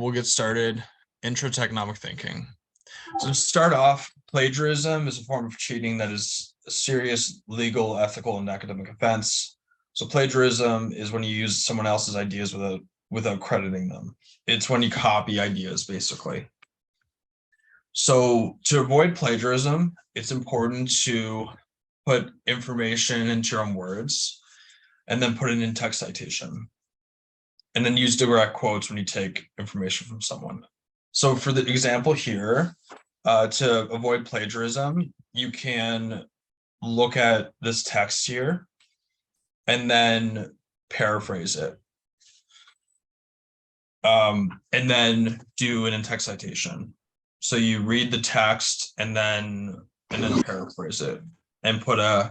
We'll get started. Intro to economic thinking. So to start off, plagiarism is a form of cheating that is a serious legal, ethical, and academic offense. So plagiarism is when you use someone else's ideas without crediting them. It's when you copy ideas, basically. So to avoid plagiarism, it's important to put information into your own words and then put it in text citation. And then use direct quotes when you take information from someone. So for the example here, to avoid plagiarism, you can look at this text here and then paraphrase it. And then do an in-text citation. So you read the text and then paraphrase it and put it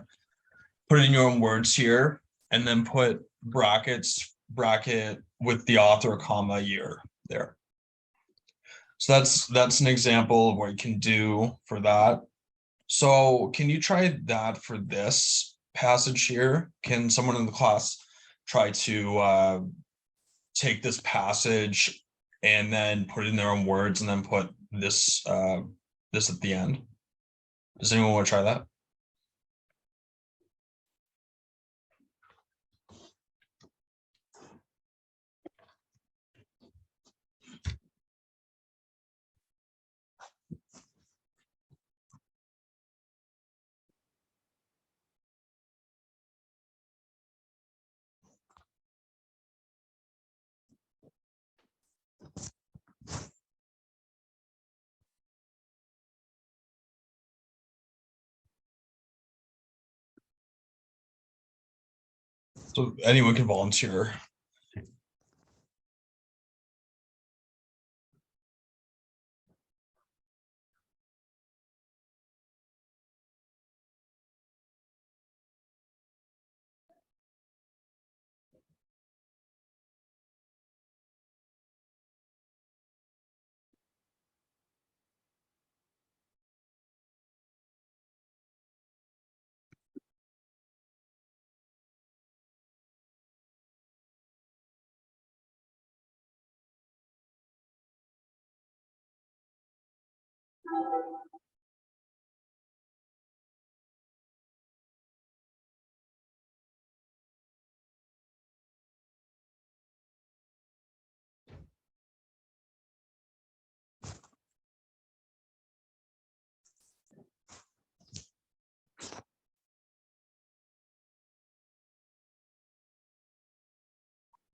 in your own words here, and then put bracket with the author, comma, year there. So that's an example of what you can do for that. So can you try that for this passage here? Can someone in the class try to take this passage and then put it in their own words and then put this this at the end? Does anyone want to try that? So anyone can volunteer.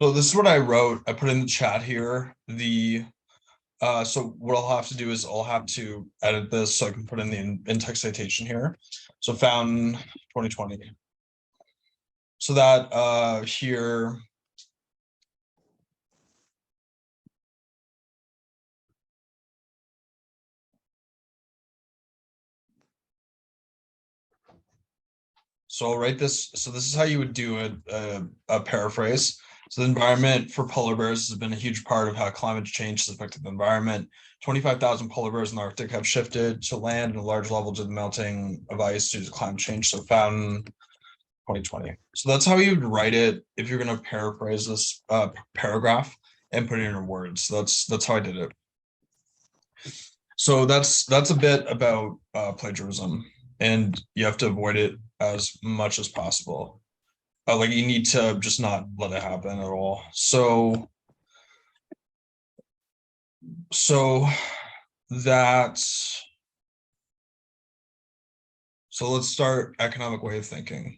So this is what I wrote. I put in the chat here. So what I'll have to do is I'll have to edit this so I can put in the in-text citation here. So fountain 2020. So that here. So I'll write this. So this is how you would do a paraphrase. So the environment for polar bears has been a huge part of how climate change has affected the environment. 25,000 polar bears in the Arctic have shifted to land at a large level due to the melting of ice due to climate change. So fountain 2020. So that's how you would write it if you're going to paraphrase this paragraph and put it in words. So that's how I did it. So that's a bit about plagiarism, and you have to avoid it as much as possible. Like you need to just not let it happen at all. So that's so let's start economic way of thinking.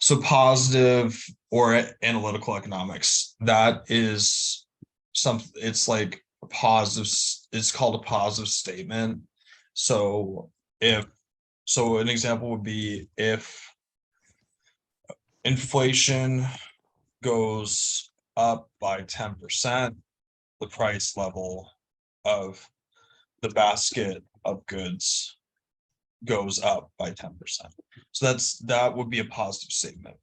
So positive or analytical economics, that is something, it's like a positive, it's called a positive statement. So an example would be if inflation goes up by 10%, the price level of the basket of goods goes up by 10%. So that would be a positive statement.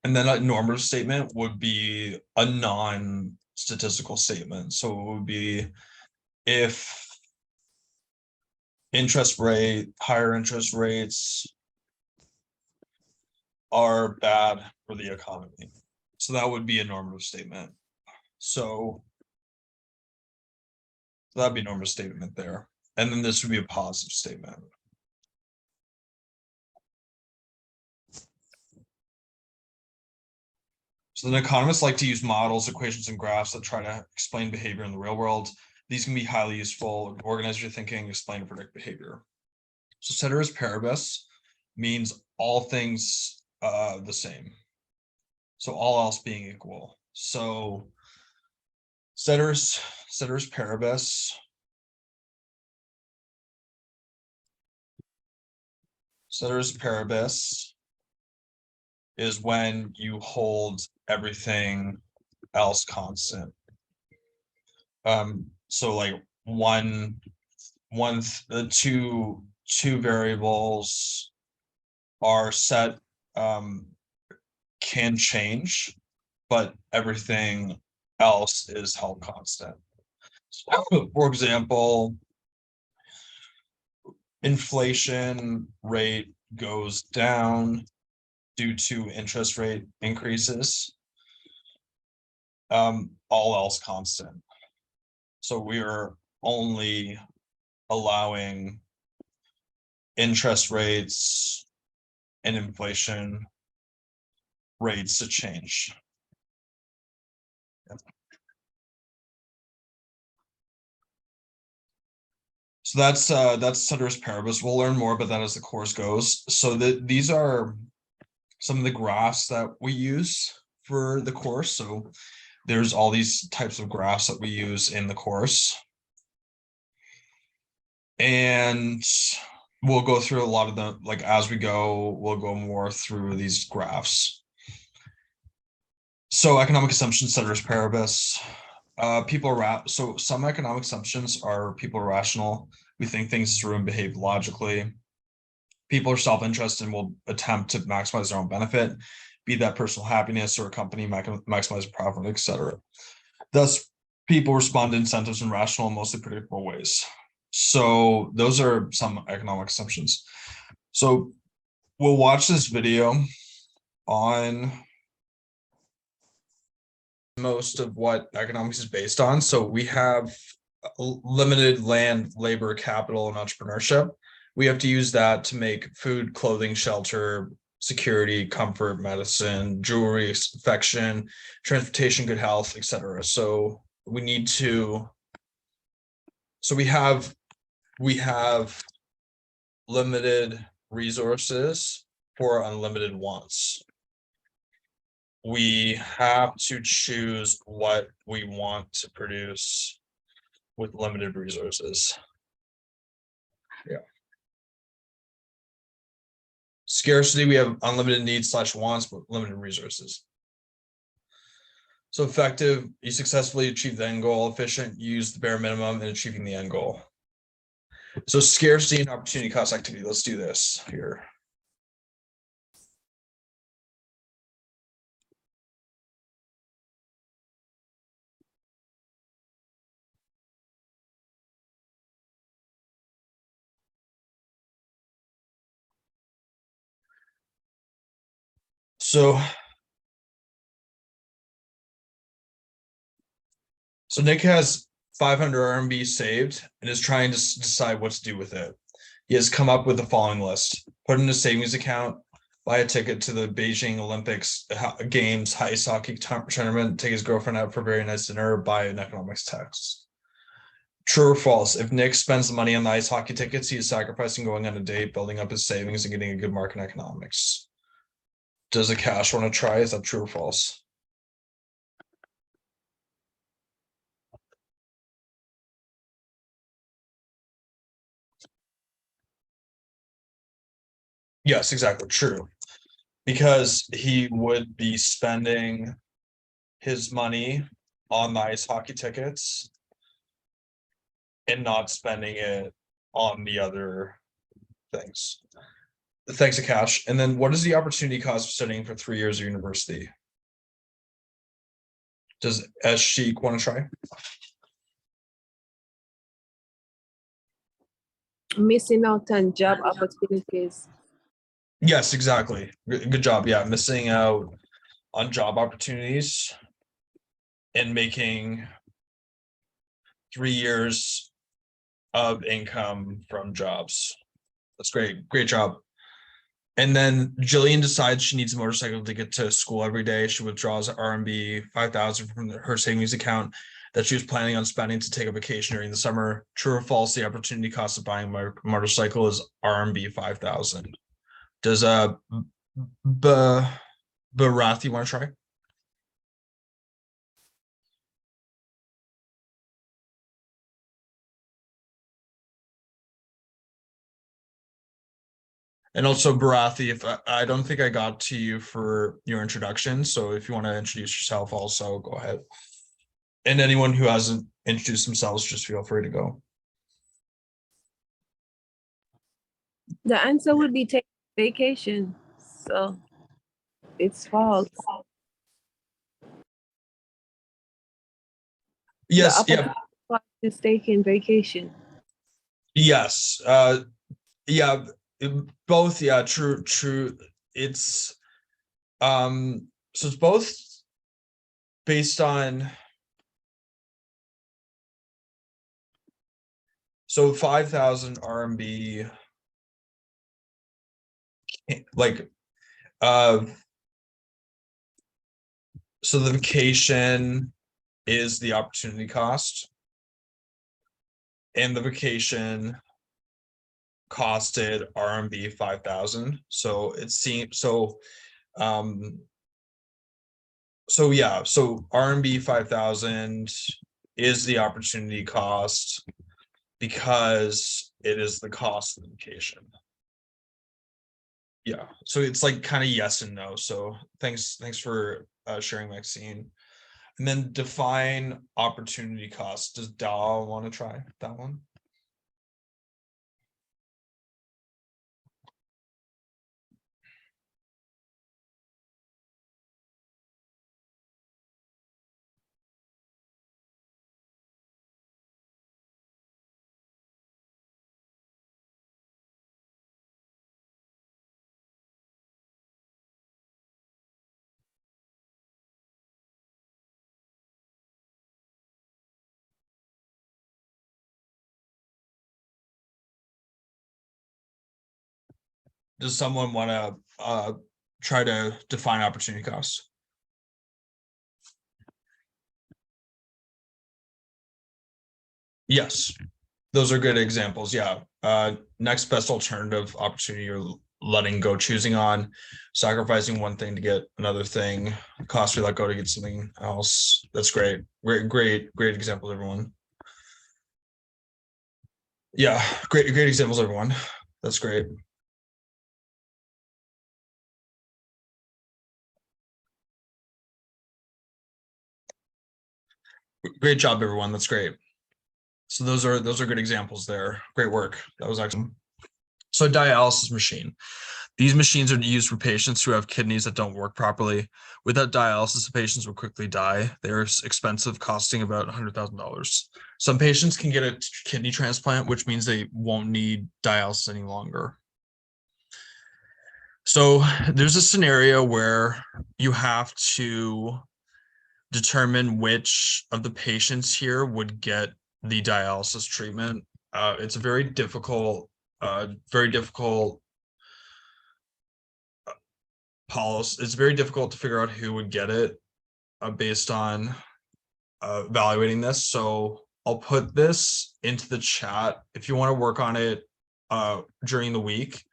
And then a normative statement would be a non-statistical statement. So it would be if higher interest rates are bad for the economy. So that would be a normative statement. So That'd be a normal statement there. And then this would be a positive statement. So then economists like to use models, equations, and graphs that try to explain behavior in the real world. These can be highly useful, organize your thinking, explain and predict behavior. So ceteris paribus means all things the same. So all else being equal. So ceteris paribus. Ceteris paribus is when you hold everything else constant. So like the two variables are set, can change, but everything else is held constant. So, for example, inflation rate goes down due to interest rate increases. All else constant. So we are only allowing interest rates and inflation rates to change. So that's ceteris paribus. We'll learn more about that as the course goes. So these are some of the graphs that we use for the course. So there's all these types of graphs that we use in the course. And we'll go through a lot of them, like as we go, we'll go more through these graphs. So economic assumptions, ceteris paribus. So some economic assumptions are people are rational. We think things through and behave logically. People are self-interested and will attempt to maximize their own benefit, be that personal happiness or a company maximize profit, etc. Thus, people respond to incentives in rational and mostly predictable ways. So those are some economic assumptions. So we'll watch this video on most of what economics is based on. So we have limited land, labor, capital, and entrepreneurship. We have to use that to make food, clothing, shelter, security, comfort, medicine, jewelry, affection, transportation, good health, etc. So we need to, so we have limited resources for unlimited wants. We have to choose what we want to produce with limited resources. Yeah. Scarcity, we have unlimited needs / wants, but limited resources. So effective, you successfully achieve the end goal. Efficient, use the bare minimum in achieving the end goal. So scarcity and opportunity cost activity. Let's do this here. So Nick has 500 RMB saved and is trying to decide what to do with it. He has come up with the following list: put in a savings account, buy a ticket to the Beijing Olympics Games ice hockey tournament, take his girlfriend out for a very nice dinner, buy an economics text. True or false? If Nick spends the money on the ice hockey tickets, he is sacrificing going on a date, building up his savings, and getting a good mark in economics. Does Akash want to try? Is that true or false? Yes, exactly. True. Because he would be spending his money on the ice hockey tickets and not spending it on the other things. Thanks, Akash. And then what is the opportunity cost of studying for 3 years of university? Does Sheik want to try? Missing out on job opportunities. Yes, exactly. Good job. Yeah, missing out on job opportunities and making 3 years of income from jobs. That's great. Great job. And then Jillian decides she needs a motorcycle to get to school every day. She withdraws RMB 5,000 from her savings account that she was planning on spending to take a vacation during the summer. True or false, the opportunity cost of buying my motorcycle is RMB 5,000. Does Barath, you want to try? And also Barathi, if I don't think I got to you for your introduction, so if you want to introduce yourself also, go ahead. And anyone who hasn't introduced themselves, just feel free to go. The answer would be take vacation. So it's false. Yes, The yeah, opportunity is taking vacation. yes. Yeah, both, yeah, true. It's so it's both based on, so 5,000 RMB, like so the vacation is the opportunity cost, and the vacation costed RMB 5,000. So it seems so so yeah, so RMB 5,000 is the opportunity cost because it is the cost of the vacation. Yeah, so it's like kind of yes and no. So thanks for sharing, Maxine. And then define opportunity cost. Does Dal want to try that one? Does someone want to try to define opportunity costs? Yes, those are good examples. Yeah. Next best alternative opportunity you're letting go, choosing on, sacrificing one thing to get another thing, cost we let go to get something else. That's great. Great examples, everyone. Yeah, great examples, everyone. That's great. Great job, everyone. That's great. So those are good examples there. Great work. That was excellent. So dialysis machine. These machines are used for patients who have kidneys that don't work properly. Without dialysis, the patients will quickly die. They're expensive, costing about $100,000. Some patients can get a kidney transplant, which means they won't need dialysis any longer. So there's a scenario where you have to determine which of the patients here would get the dialysis treatment. It's a very difficult policy. It's very difficult to figure out who would get it based on evaluating this. So I'll put this into the chat. If you want to work on it during the week,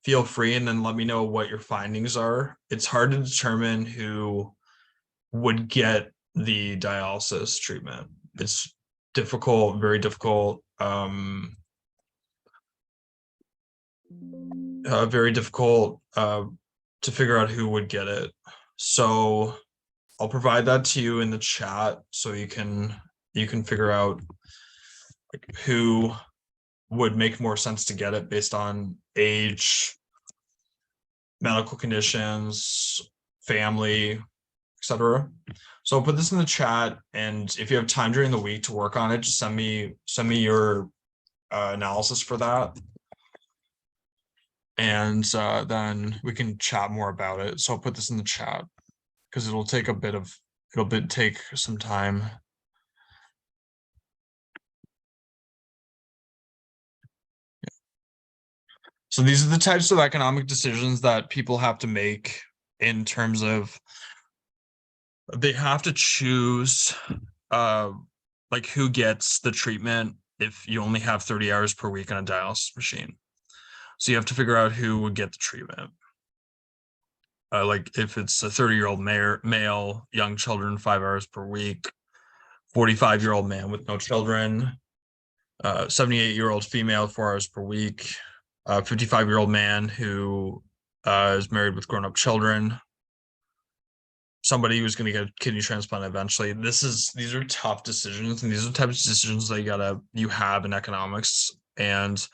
feel free, and then let me know what your findings are. It's hard to determine who would get the dialysis treatment. It's difficult, very difficult, very difficult to figure out who would get it. So I'll provide that to you in the chat so you can figure out like who would make more sense to get it based on age, medical conditions, family, etc. So I'll put this in the chat, and if you have time during the week to work on it, just send me your analysis for that, and then we can chat more about it. So I'll put this in the chat because it'll take some time. So these are the types of economic decisions that people have to make in terms of they have to choose like who gets the treatment if you only have 30 hours per week on a dialysis machine. So you have to figure out who would get the treatment. Like if it's a 30-year-old male, young children, 5 hours per week, 45-year-old man with no children, 78-year-old female, 4 hours per week, 55-year-old man who is married with grown-up children, somebody who's going to get a kidney transplant eventually. These are tough decisions, and these are the types of decisions that you have in economics, and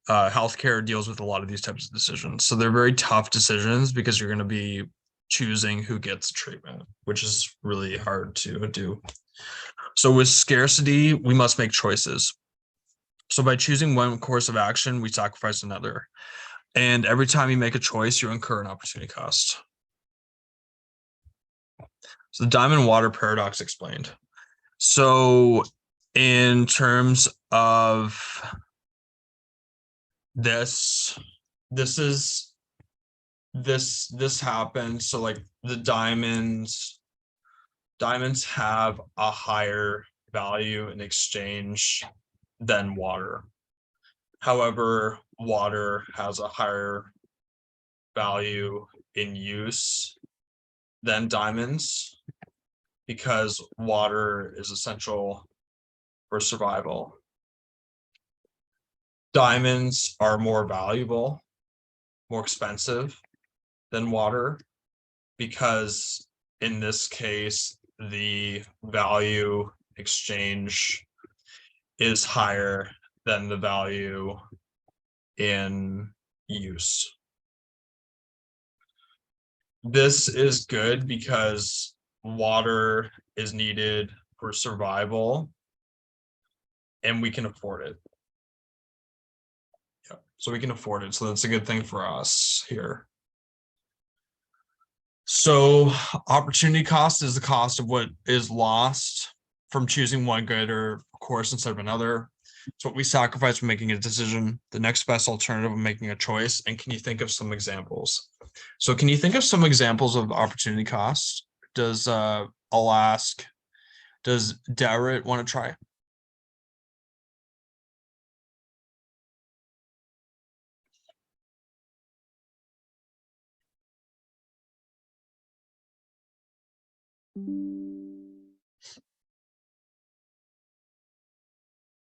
healthcare deals with a lot of these types of decisions. So they're very tough decisions because you're going to be choosing who gets treatment, which is really hard to do. So with scarcity, we must make choices. So by choosing one course of action, we sacrifice another. And every time you make a choice, you incur an opportunity cost. So the diamond water paradox explained. So in terms of this happened. So like the diamonds have a higher value in exchange than water. However, water has a higher value in use than diamonds because water is essential for survival. Diamonds are more valuable, more expensive than water because in this case, the value exchange is higher than the value in use. This is good because water is needed for survival and we can afford it. Yeah, so we can afford it. So that's a good thing for us here. So opportunity cost is the cost of what is lost from choosing one good or course instead of another. It's what we sacrifice from making a decision, the next best alternative of making a choice. And can you think of some examples? So can you think of some examples of opportunity cost? I'll ask, does Darrett want to try?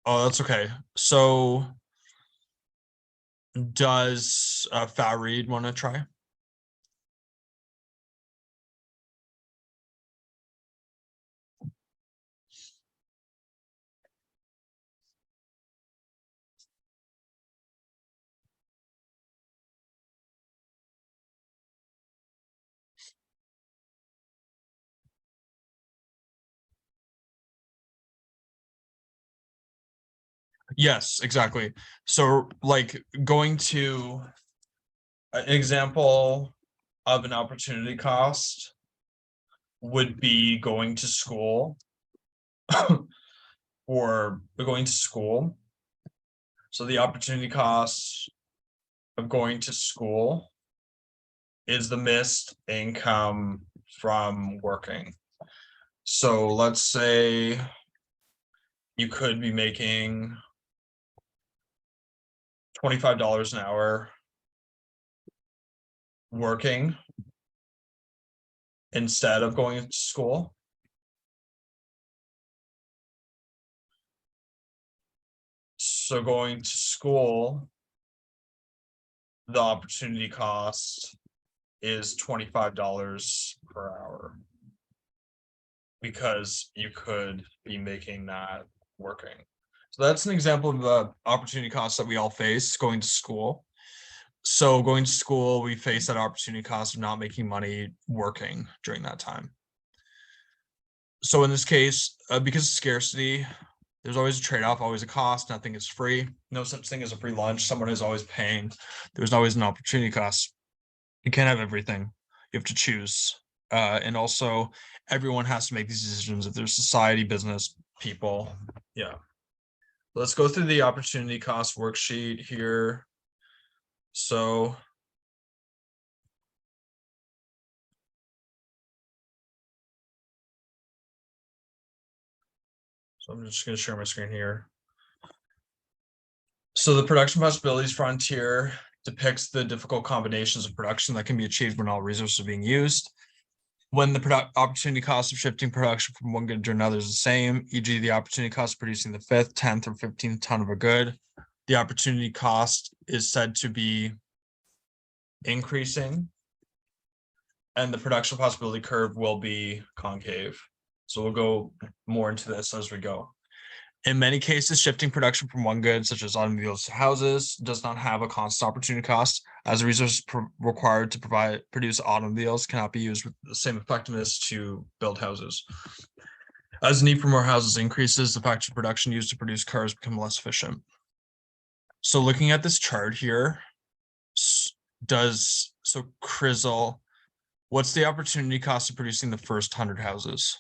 Oh, that's okay. So does Farid want to try? Yes, exactly. So like going to an example of an opportunity cost would be going to school or going to school. So the opportunity cost of going to school is the missed income from working. So let's say you could be making $25 an hour working instead of going to school. So going to school, the opportunity cost is $25 per hour because you could be making that working. So that's an example of the opportunity costs that we all face going to school. So going to school, we face that opportunity cost of not making money working during that time. So in this case, because of scarcity, there's always a trade-off, always a cost. Nothing is free. No such thing as a free lunch. Someone is always paying. There's always an opportunity cost. You can't have everything. You have to choose. And also, everyone has to make these decisions. If there's society, business, people. Yeah. Let's go through the opportunity cost worksheet here. So I'm just going to share my screen here. So the production possibilities frontier depicts the difficult combinations of production that can be achieved when all resources are being used. When the opportunity cost of shifting production from one good to another is the same, e.g. the opportunity cost of producing the 5th, 10th, or 15th ton of a good, the opportunity cost is said to be increasing, and the production possibility curve will be concave. So we'll go more into this as we go. In many cases, shifting production from one good, such as automobiles to houses, does not have a constant opportunity cost, as the resources required to produce automobiles cannot be used with the same effectiveness to build houses. As the need for more houses increases, the factors of production used to produce cars become less efficient. So looking at this chart here, Crizzle, what's the opportunity cost of producing the first 100 houses?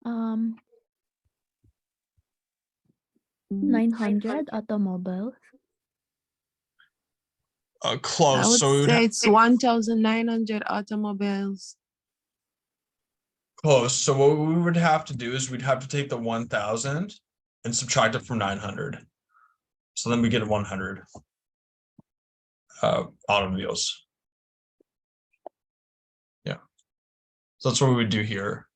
Um, 900 automobiles. I Close. would So say it's 1,900 automobiles. close. So what we would have to do is we'd have to take the 1,000 and subtract it from 900. So then we get 100 automobiles. Yeah. So that's what we would do here.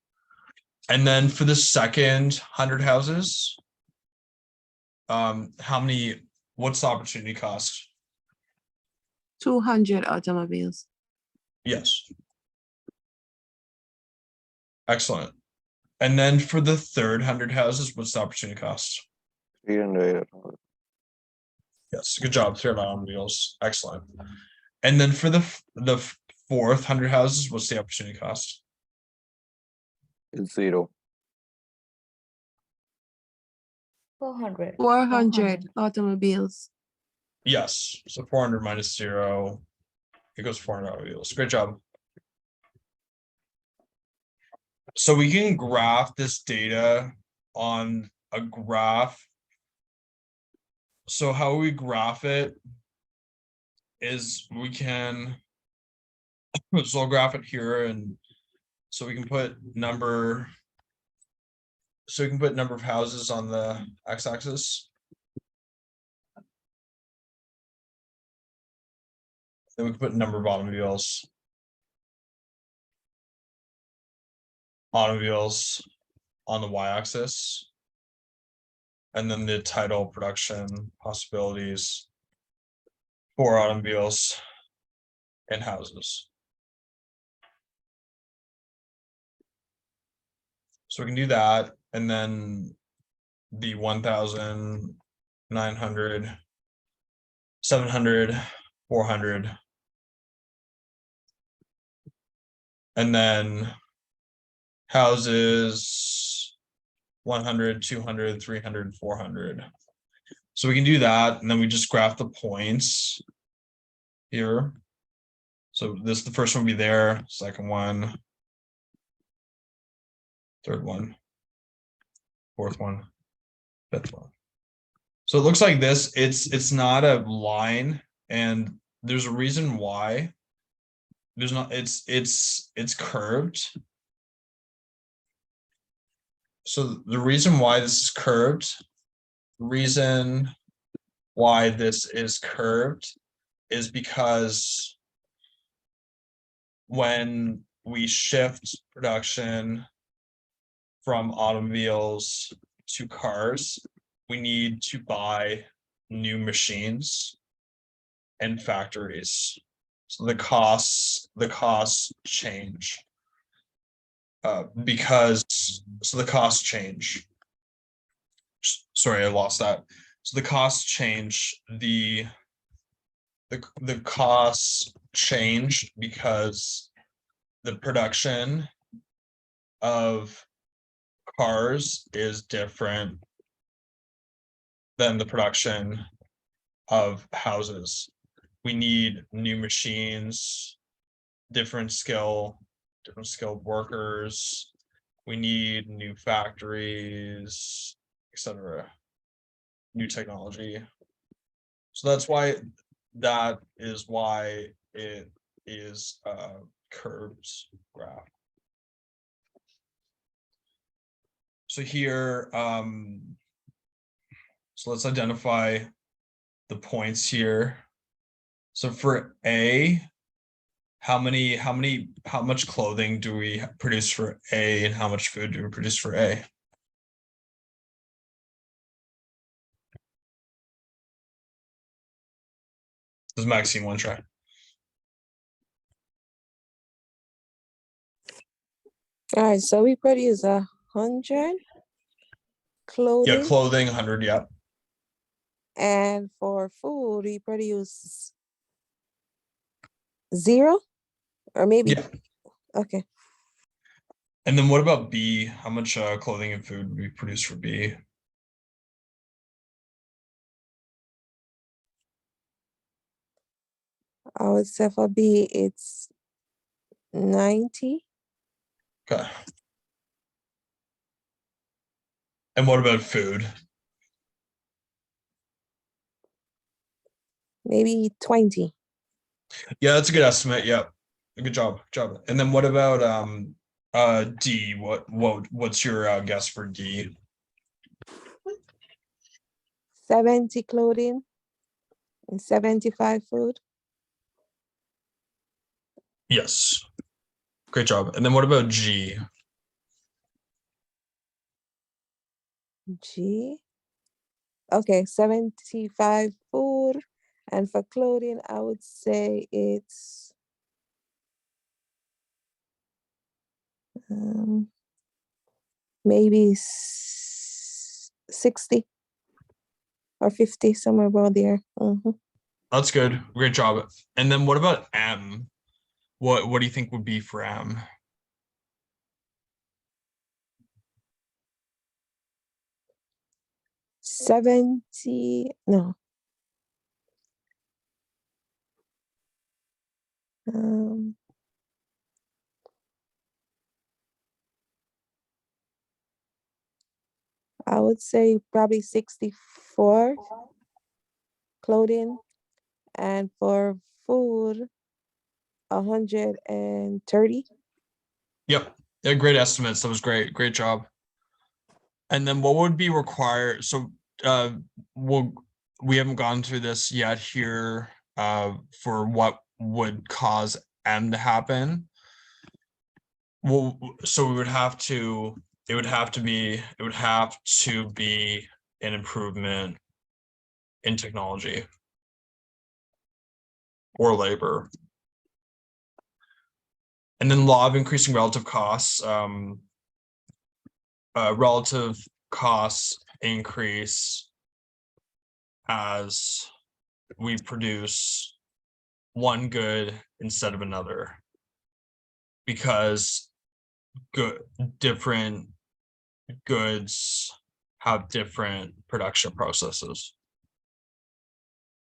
And then for the second 100 houses, what's the opportunity cost? 200 automobiles. Yes. Excellent. And then for the third 100 houses, what's the opportunity cost? 300. Yes, good job. 300 automobiles. Excellent. And then for the fourth 100 houses, what's the opportunity cost? It's 0. 400. 400 automobiles. Yes. So 400 minus 0 equals 400 automobiles. Great job. So we can graph this data on a graph. So how we graph it is we can, so I'll graph it here, and so we can put number, of houses on the x-axis. Then we can put number of automobiles on the y-axis. And then the title production possibilities for automobiles and houses. So we can do that, and then the 1,900, 700, 400, and then houses 100, 200, 300, 400. So we can do that, and then we just graph the points here. So the first one will be there, second one, third one, fourth one, fifth one. So it looks like this. It's not a line, and there's a reason why. There's not. It's curved. So the reason why this is curved, is because when we shift production from automobiles to cars, we need to buy new machines and factories. So the costs change. The costs change. Sorry, I lost that. So the costs change. The costs change because the production of cars is different than the production of houses. We need new machines, different skilled workers. We need new factories, etc. New technology. So that is why it is a curved graph. So here, so let's identify the points here. So for A, how much clothing do we produce for A, and how much food do we produce for A? Does Maxine want to try? All right, so we produce 100 clothing. Yeah, clothing 100. Yeah. And for food, we produce 0 or maybe. Yeah. Okay. And then what about B? How much clothing and food do we produce for B? I would say for B, it's 90. Okay. And what about food? Maybe 20. Yeah, that's a good estimate. Yeah. Good job. And then what about D? What's your guess for D? 70 clothing and 75 food. Yes. Great job. And then what about G? G. Okay, 75 food. And for clothing, I would say it's maybe 60 or 50, somewhere around there. That's good. Great job. And then what about M? What do you think would be for M? No. I would say probably 64 clothing, and for food 130. Yep. Yeah, great estimates. That was great. Great job. And then what would be required? So we haven't gone through this yet here for what would cause M to happen. Well, so it would have to be an improvement in technology or labor. And then law of increasing relative costs. Relative costs increase as we produce one good instead of another, because different goods have different production processes.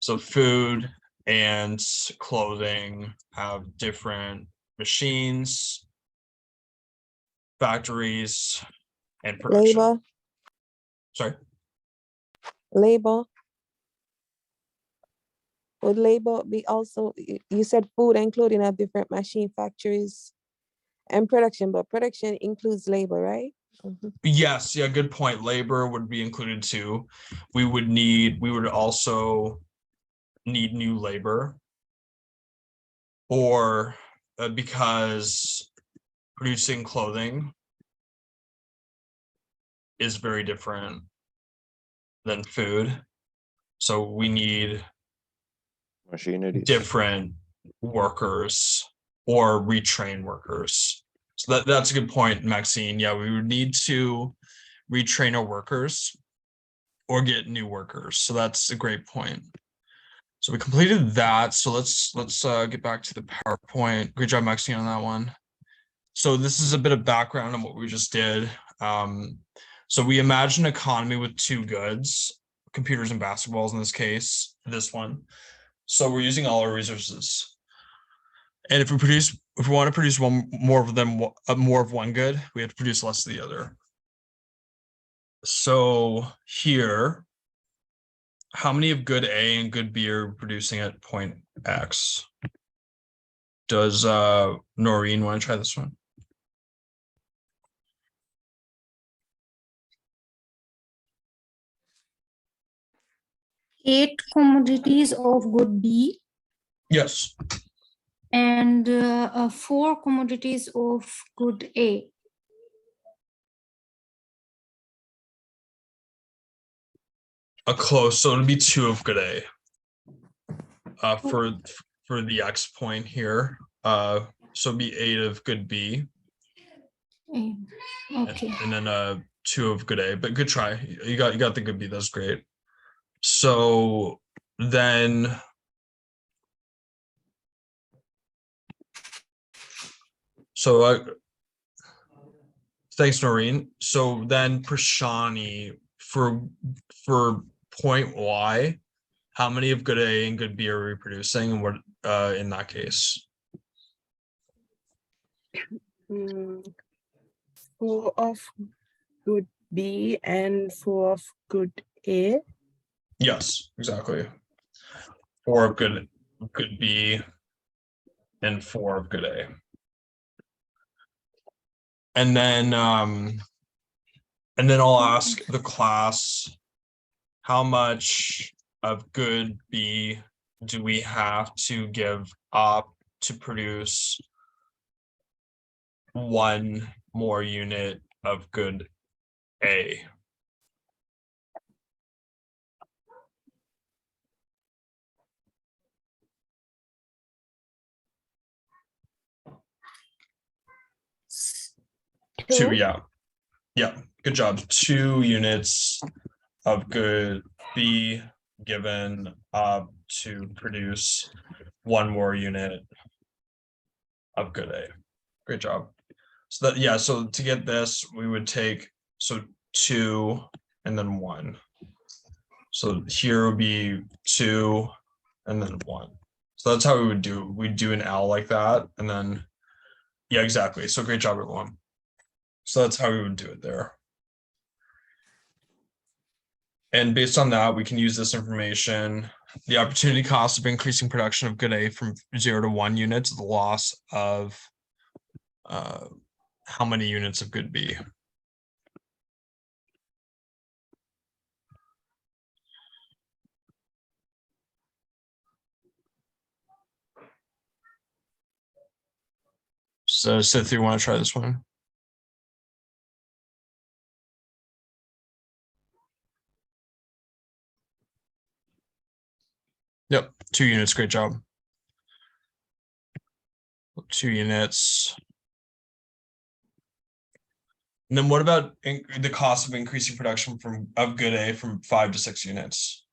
So food and clothing have different machines, factories, and production. Labor. Sorry. Labor. Would labor be also, you said food and clothing have different machine factories and production, but production includes labor, right? Yes, yeah, good point. Labor would be included too. We would also need new labor, or because producing clothing is very different than food. So we need Machinery. different workers or retrain workers. So that's a good point, Maxine. Yeah, we would need to retrain our workers or get new workers. So that's a great point. So we completed that. So let's get back to the PowerPoint. Great job, Maxine, on that one. So this is a bit of background on what we just did. So we imagine an economy with two goods, computers and basketballs in this case, this one. So we're using all our resources. And if we want to produce more of one good, we have to produce less of the other. So here, how many of good A and good B are producing at point X? Does Noreen want to try this one? 8 commodities of good B Yes. and 4 commodities of good A. A close, so it'll be 2 of good A. For the X point here. So it'd be 8 of good B. Okay. And then 2 of good A, but good try. You got the good B, that's great. So then thanks, Noreen. So then Prashani, for point Y, how many of good A and good B are we producing, and what in that case? 4 of good B and 4 of good A. Yes, exactly. 4 of good B and 4 of good A. And then I'll ask the class, how much of good B do we have to give up to produce 1 more unit of good A? Two, yeah. Good job. 2 units of good B given up to produce 1 more unit of good A. Great job. So that, so to get this, we would take 2 and then 1. So here would be 2 and then 1. So that's how we would do. We'd do an L like that, and then exactly. So great job, everyone. So that's how we would do it there. And based on that, we can use this information. The opportunity cost of increasing production of good A from 0 to 1 units, the loss of how many units of good B. So Cynthia, you want to try this one? Yep, 2 units, great job. 2 units. And then what about the cost of increasing production of good A from 5 to 6 units?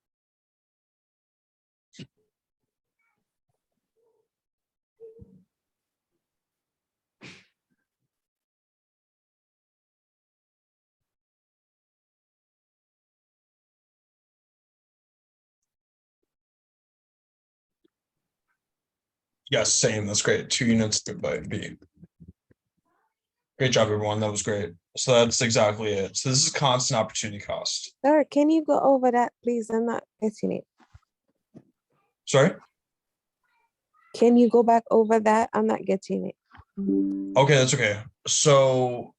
Yes, same. That's great. 2 units divided by B. Great job, everyone. That was great. So that's exactly it. So this is constant opportunity cost. Sir, can you go over that, please? I'm not getting it. Sorry? Can you go back over that? I'm not getting it. Okay, that's okay. So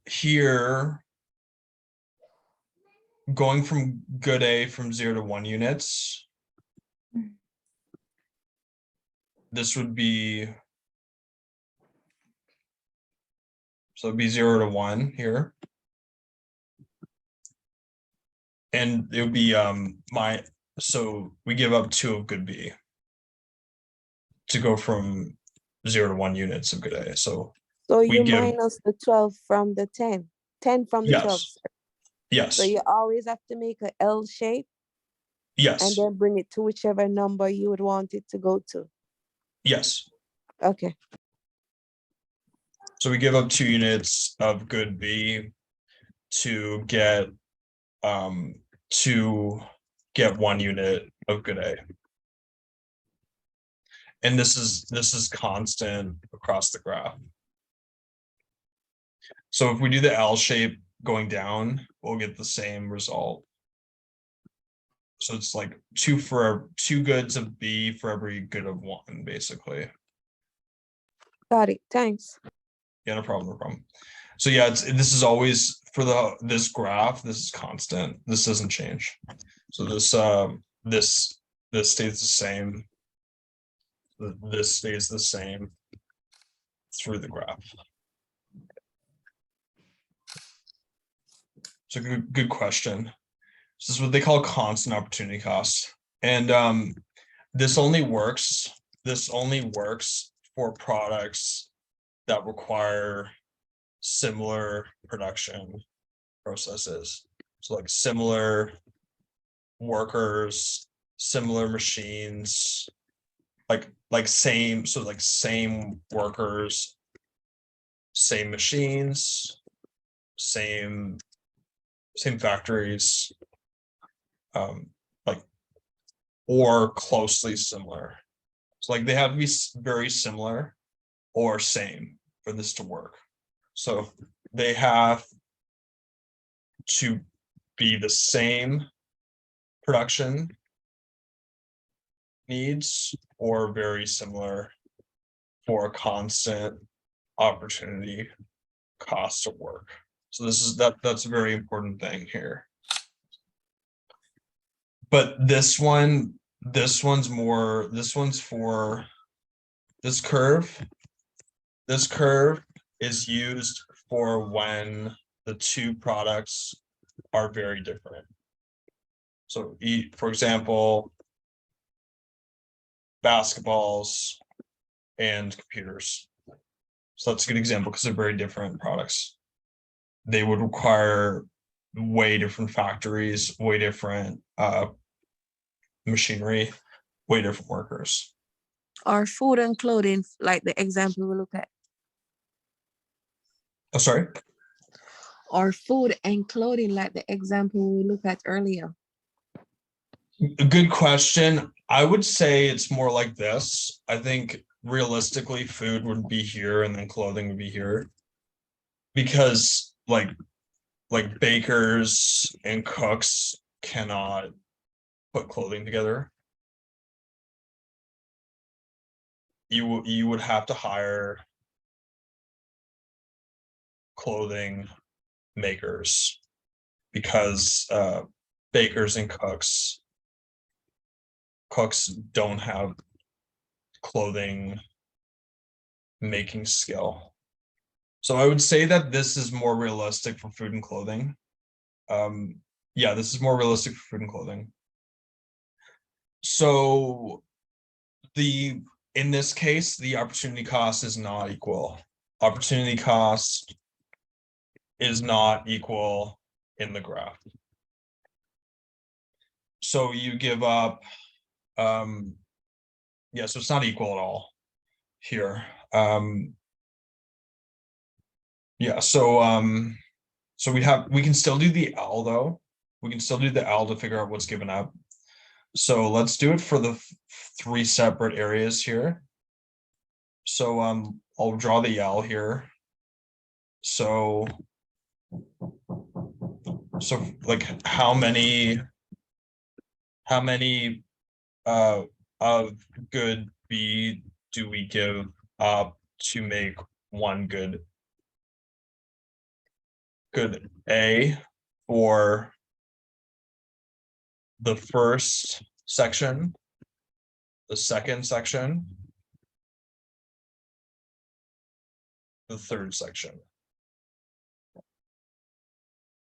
here, going from good A from 0 to 1 units, this would be, so it'd be 0 to 1 here. And it would be so we give up 2 of good B to go from 0 to 1 units of good A. So you give- minus the 12 from the 10, 10 from the 12. yes. Sir. Yes. So you always have to make a L shape Yes. and then bring it to whichever number you would want it to go to. Yes. Okay. So we give up 2 units of good B to get 1 unit of good A. And this is constant across the graph. So if we do the L shape going down, we'll get the same result. So it's like 2 goods of B for every good of 1, basically. Got it. Thanks. Yeah, no problem, no problem. So yeah, this is always for this graph, this is constant. This doesn't change. So this stays the same. This stays the same through the graph. So good question. This is what they call constant opportunity cost. And this only works for products that require similar production processes. So like similar workers, similar machines, like same workers, same machines, same factories, like, or closely similar. So like they have to be very similar or same for this to work. So they have to be the same production needs or very similar for a constant opportunity cost of work. So that's a very important thing here. But this one's for this curve. This curve is used for when the 2 products are very different. So for example, basketballs and computers. So that's a good example because they're very different products. They would require way different factories, way different machinery, way different workers. Or food and clothing, like the example we look at. Oh, sorry. Or food and clothing, like the example we looked at earlier. A good question. I would say it's more like this. I think realistically, food would be here and then clothing would be here. Because like bakers and cooks cannot put clothing together. You would have to hire clothing makers because bakers and cooks don't have clothing making skill. So I would say that this is more realistic for food and clothing. Yeah, this is more realistic for food and clothing. So in this case, the opportunity cost is not equal. Opportunity cost is not equal in the graph. So you give up, yeah, so it's not equal at all here. Yeah, so we can still do the L though. We can still do the L to figure out what's given up. So let's do it for the 3 separate areas here. So I'll draw the L here. So like how many of good B do we give up to make 1 good A for the first section, the second section, the third section.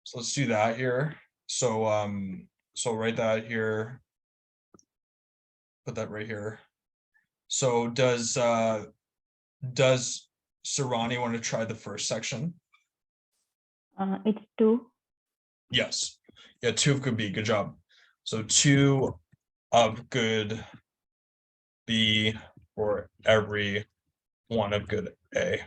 So let's do that here. So write that here. Put that right here. So does Sarani want to try the first section? It's 2. Yes. Yeah, 2 of good B. Good job. So 2 of good B for every 1 of good A.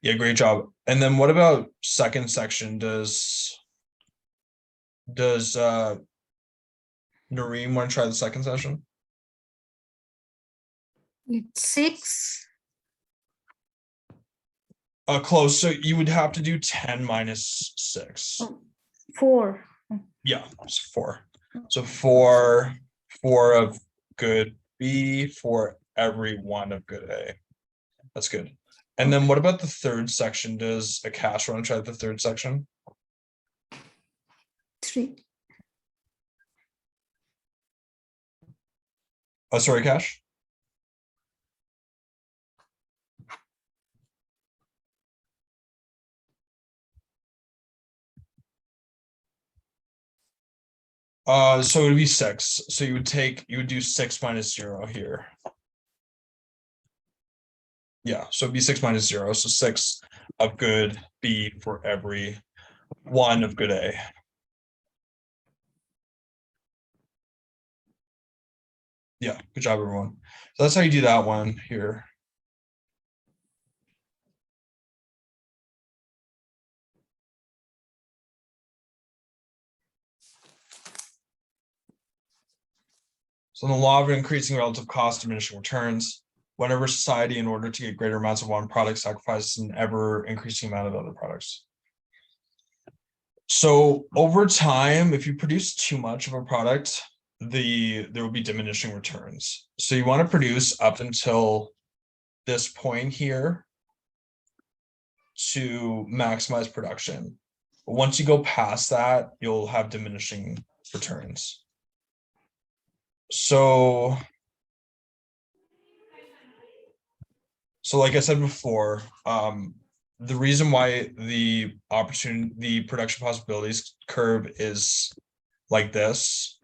Yeah, great job. And then what about second section? Does Noreen want to try the second session? It's 6. Close. So you would have to do 10 minus 6. Oh, 4. Yeah, it's 4. So 4 of good B for every 1 of good A. That's good. And then what about the third section? Does Akash want to try the third section? 3. Oh, sorry, Cash. So it would be 6. So you would do 6 minus 0 here. Yeah, so it'd be 6 minus 0. So 6 of good B for every 1 of good A. Yeah, good job, everyone. So that's how you do that one here. So in the law of increasing relative cost, diminishing returns, whenever society, in order to get greater amounts of one product, sacrifices an ever increasing amount of other products. So over time, if you produce too much of a product, there will be diminishing returns. So you want to produce up until this point here to maximize production. But once you go past that, you'll have diminishing returns. So like I said before, the reason why the production possibilities curve is like this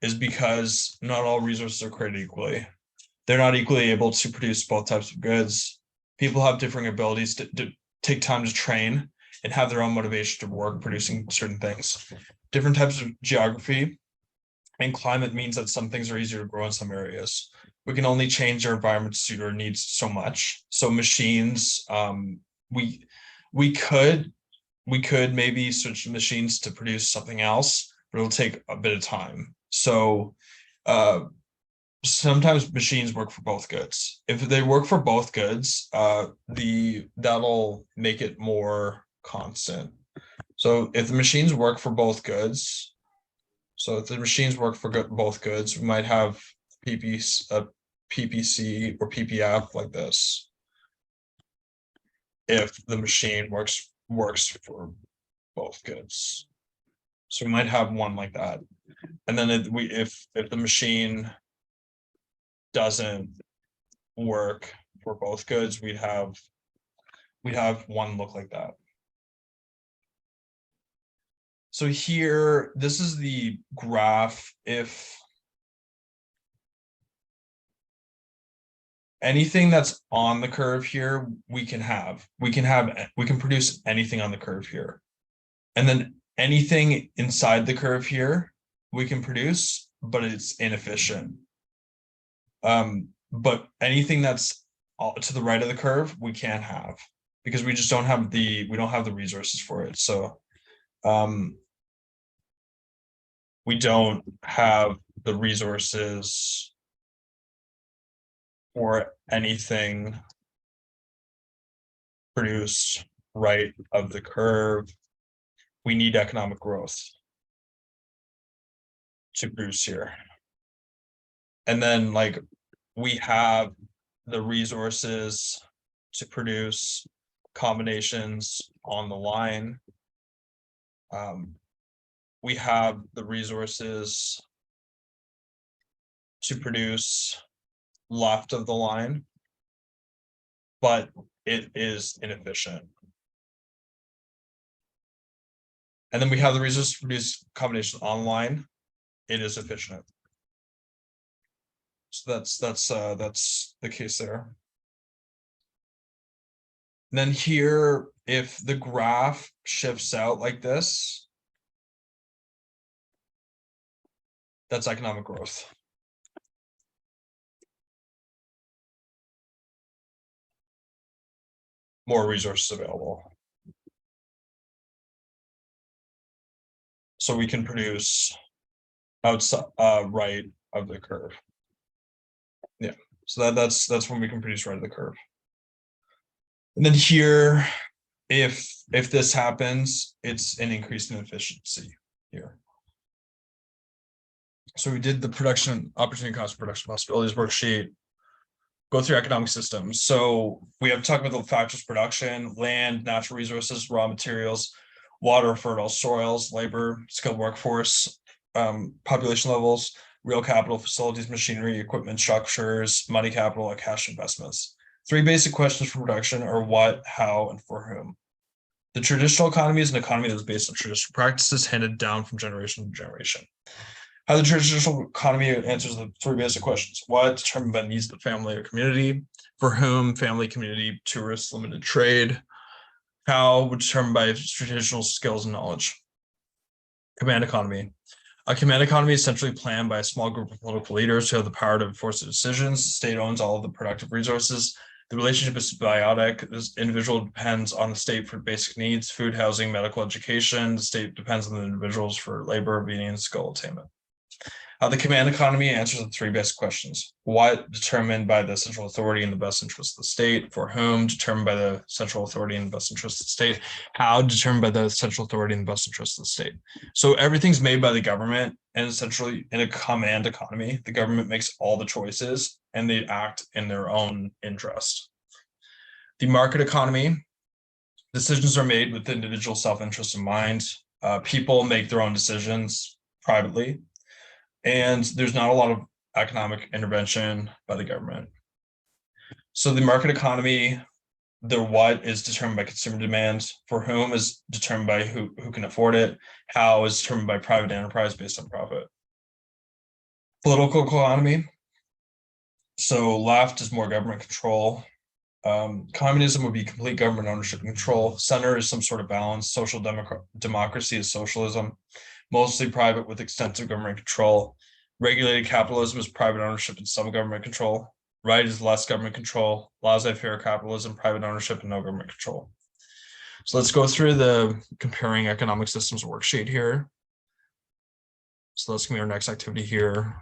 is because not all resources are created equally. They're not equally able to produce both types of goods. People have differing abilities to take time to train and have their own motivation to work producing certain things. Different types of geography and climate means that some things are easier to grow in some areas. We can only change our environment to suit our needs so much. So machines, we could maybe switch machines to produce something else, but it'll take a bit of time. So sometimes machines work for both goods. If they work for both goods, that'll make it more constant. So if the machines work for both goods, both goods, we might have PPC or PPF like this. If the machine works for both goods, so we might have one like that. And then if the machine doesn't work for both goods, we'd have one look like that. So here, this is the graph. If anything that's on the curve here, we can produce anything on the curve here. And then anything inside the curve here, we can produce, but it's inefficient. But anything that's to the right of the curve, we can't have, because we just don't have the resources for it. So we don't have the resources for anything produced right of the curve. We need economic growth to produce here. And then like we have the resources to produce combinations on the line. We have the resources to produce left of the line, but it is inefficient. And then we have the resources to produce combinations online. It is efficient. So that's the case there. And then here, if the graph shifts out like this, that's economic growth. more resources available. So we can produce outside, right of the curve. Yeah, so that's when we can produce right of the curve. And then here, if this happens, it's an increase in efficiency here. So we did the production opportunity cost production possibilities worksheet. Go through economic systems. So we have talked about the factors of production: land, natural resources, raw materials, water, fertile soils, labor, skilled workforce, population levels, real capital, facilities, machinery, equipment, structures, money capital, and cash investments. 3 basic questions for production are what, how, and for whom. The traditional economy is an economy that is based on traditional practices handed down from generation to generation. How the traditional economy answers the 3 basic questions: what, determined by the needs of the family or community; for whom, family, community, tourists, limited trade; how, determined by traditional skills and knowledge. Command economy. A command economy is essentially planned by a small group of political leaders who have the power to enforce the decisions. The state owns all of the productive resources. The relationship is symbiotic. This individual depends on the state for basic needs: food, housing, medical, education. The state depends on the individuals for labor, obedience, goal attainment. How the command economy answers the 3 basic questions: what, determined by the central authority in the best interest of the state; for whom, determined by the central authority in the best interest of the state; how, determined by the central authority in the best interest of the state. So everything's made by the government, and essentially in a command economy, the government makes all the choices and they act in their own interest. The market economy, decisions are made with individual self-interest in mind. People make their own decisions privately, and there's not a lot of economic intervention by the government. So the market economy, the what is determined by consumer demand; for whom is determined by who can afford it; how is determined by private enterprise based on profit. Political economy. So left is more government control. Communism would be complete government ownership and control. Center is some sort of balance. Social democracy is socialism, mostly private with extensive government control. Regulated capitalism is private ownership and some government control. Right is less government control. Laissez-faire capitalism, private ownership and no government control. So let's go through the comparing economic systems worksheet here. So that's gonna be our next activity here.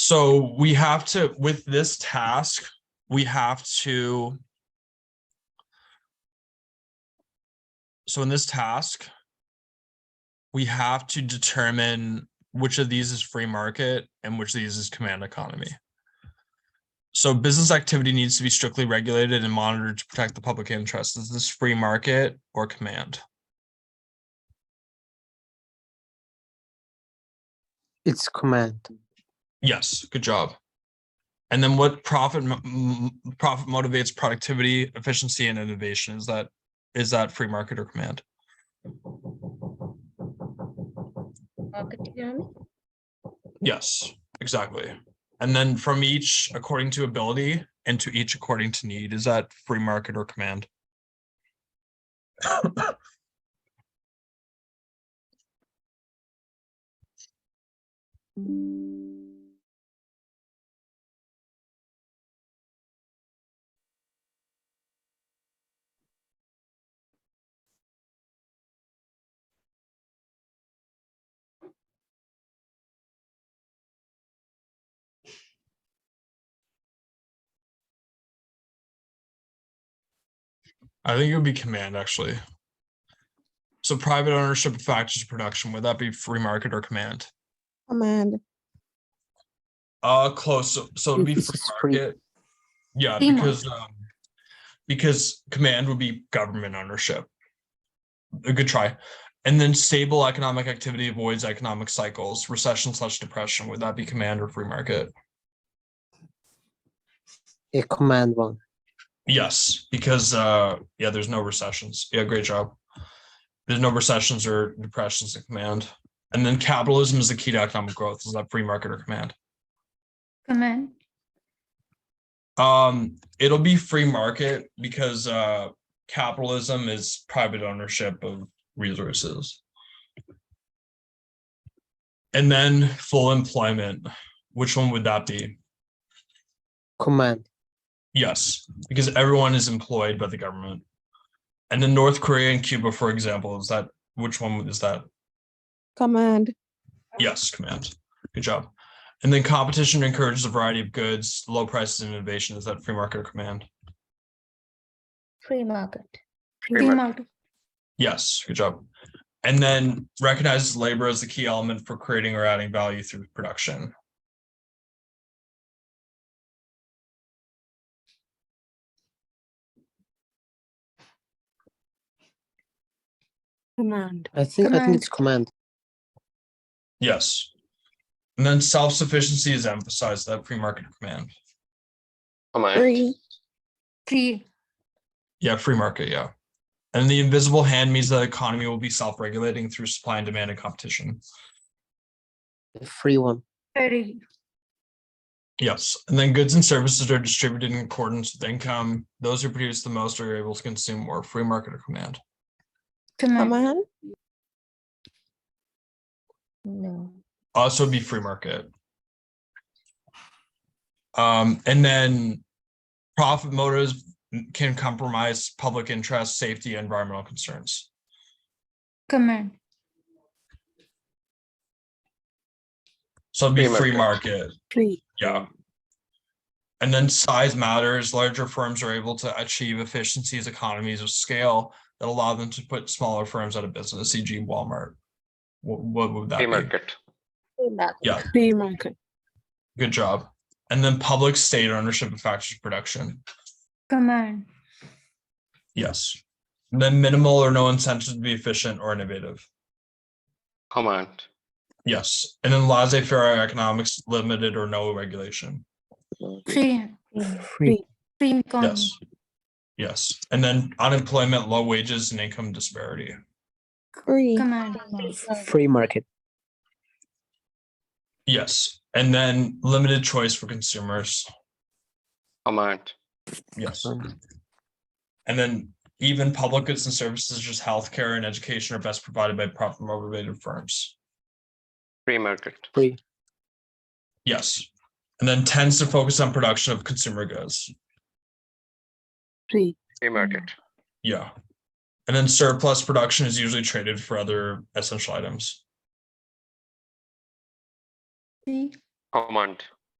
So we have to, with this task, we have to, so in this task, we have to determine which of these is free market and which of these is command economy. So business activity needs to be strictly regulated and monitored to protect the public interest. Is this free market or command? It's command. Yes, good job. And then what profit motivates productivity, efficiency, and innovation? Is that free market or command? Market economy. Yes, exactly. And then from each according to ability and to each according to need, is that free market or command? I think it would be command, actually. So private ownership of factors of production, would that be free market or command? Command. Close. So it'd be This free is free. market. Yeah, Free because command would be government ownership. A good try. And then stable economic activity avoids economic cycles, recession/depression. Would that be command or free market? A command one. Yes, because yeah, there's no recessions. Yeah, great job. There's no recessions or depressions in command. And then capitalism is the key to economic growth. Is that free market or command? Command. It'll be free market because capitalism is private ownership of resources. And then full employment, which one would that be? Command. Yes, because everyone is employed by the government. And then North Korea and Cuba, for example, is that, which one is that? Command. Yes, command. Good job. And then competition encourages a variety of goods, low prices and innovation. Is that free market or command? Free market. Free market. Yes, good job. And then recognizes labor as the key element for creating or adding value through production. Command. I think it's command. Yes. And then self-sufficiency is emphasized, that free market or command. Command. Free. Free. Yeah, free market, yeah. And the invisible hand means that the economy will be self-regulating through supply and demand and competition. The free one. Free. Yes, and then goods and services are distributed in accordance with income. Those who produce the most are able to consume more. Free market or command? Command. Command. No. Also be free market. And then profit motives can compromise public interest, safety, and environmental concerns. Command. So it'd be Free free market. market. Free. Yeah. And then size matters. Larger firms are able to achieve efficiencies, economies of scale that allow them to put smaller firms out of business, e.g. Walmart. What would that Free be? market. Free market. Yeah, Free market. good job. And then public state ownership of factory production. Command. Yes. And then minimal or no incentive to be efficient or innovative. Command. Yes. And then laissez-faire economics, limited or no regulation. Free. Free. Free economy. Yes. Yes. And then unemployment, low wages, and income disparity. Free. Command. Free market. Yes. And then limited choice for consumers. Command. Yes. Um, And then even public goods and services, such as healthcare and education, are best provided by profit motivated firms. Free market. Free. Yes. And then tends to focus on production of consumer goods. Free. Free market. Yeah. And then surplus production is usually traded for other essential items. Free. Command.